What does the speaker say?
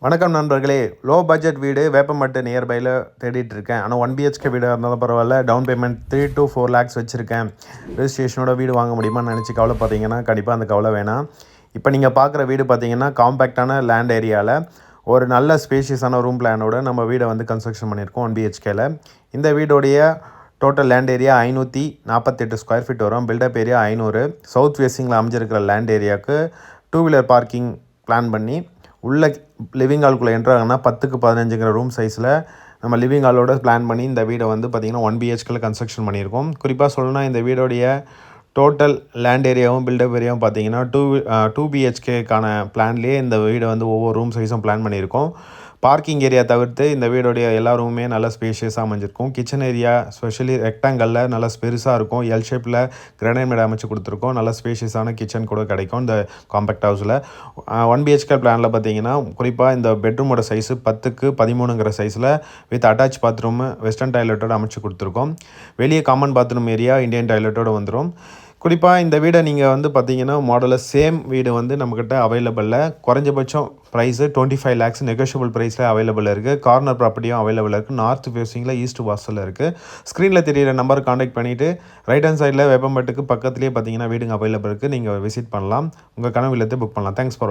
வணக்கம் நண்பர்களே. Low budget வீடு வேப்பம்பட்டு நியர்பையில் தேடிட்டு இருக்கேன். ஆனால் 1 பிஹெச்கே வீடாக இருந்தாலும் பரவாயில்ல. டவுன் பேமெண்ட் 3 to 4 lakhs வச்சுருக்கேன். ரெஜிஸ்ட்ரேஷனோட வீடு வாங்க முடியுமான்னு நினச்சி கவலை பார்த்தீங்கன்னா கண்டிப்பாக அந்த கவலை வேணாம். இப்போ நீங்கள் பார்க்குற வீடு பார்த்தீங்கன்னா காம்பேக்டான லேண்ட் ஏரியாவில் ஒரு நல்ல ஸ்பேஷியஸான ரூம் பிளானோட நம்ம வீடை வந்து கன்ஸ்ட்ரக்ஷன் பண்ணியிருக்கோம் 1 பிஹெச்கேல. இந்த வீடோடைய total land area 548 square feet வரும். Built up area 500. சவுத் ஃபேஸிங்கில் அமைஞ்சிருக்கிற லேண்ட் ஏரியாவுக்கு 2 வீலர் பார்க்கிங் பிளான் பண்ணி உள்ள லிவிங் ஹால்குள்ளே என்ட்ராங்கன்னா 10க்கு 15ங்கிற ரூம் சைஸில் நம்ம லிவிங் ஹாலோட பிளான் பண்ணி இந்த வீடை வந்து பார்த்திங்கன்னா 1 பிஹெச்கேல கன்ஸ்ட்ரக்ஷன் பண்ணியிருக்கோம். குறிப்பாக சொல்லணும்னா இந்த வீடோடைய டோட்டல் லேண்ட் ஏரியாவும் பில்டப் ஏரியாவும் பார்த்தீங்கன்னா 2 பிஹெச்கேக்கான பிளான்லேயே இந்த வீடை வந்து ஒவ்வொரு ரூம் சைஸும் பிளான் பண்ணியிருக்கோம். பார்க்கிங் ஏரியா தவிர்த்து இந்த வீடோடைய எல்லா ரூமுமே நல்லா ஸ்பேஷியஸாக அமைஞ்சிருக்கும். கிச்சன் ஏரியா ஸ்பெஷலி ரெக்டாங்கலில் நல்லா பெருசாக இருக்கும். எல் ஷேப்பில் கிரானைட் மேட் அமைச்சு கொடுத்துருக்கோம். நல்லா ஸ்பேஷியஸான கிச்சன் கூட கிடைக்கும் இந்த காம்பேக்ட் ஹவுஸில். 1 பிஹெச்கே பிளானில் பார்த்தீங்கன்னா குறிப்பாக இந்த பெட்ரூமோட சைஸு 10க்கு 13ங்கிற சைஸில் வித் அட்டாச் பாத்ரூம் வெஸ்டர்ன் டாய்லெட்டோட அமைச்சு கொடுத்துருக்கோம். வெளியே காமன் பாத்ரூம் ஏரியா இந்தியன் டாய்லெட்டோடு வந்துடும். குறிப்பாக இந்த வீடை நீங்கள் வந்து பார்த்தீங்கன்னா மாடலில் சேம் வீடு வந்து நம்மக்கிட்ட அவைலபிளில் குறைஞ்சபட்சம் ப்ரைஸு 25 lakhs நெகோஷியபிள் ப்ரைஸில் அவைலபிள் இருக்குது. கார்னர் ப்ராப்பர்ட்டியும் அவைலபிள் இருக்குது. நார்த் ஃபேஸிங்கில் ஈஸ்ட் வாசலில் இருக்குது. ஸ்க்ரீனில் தெரியிற நம்பர் காண்டாக்ட் பண்ணிவிட்டு ரைட் ஹேண்ட் சைடில் வேப்பம்பட்டுக்கு பக்கத்துலேயே பார்த்தீங்கன்னா வீடுங்க அவைலபிள் இருக்குது. நீங்கள் விசிட் பண்ணலாம். உங்கள் கனவு இல்லத்தை புக் பண்ணலாம். Thanks for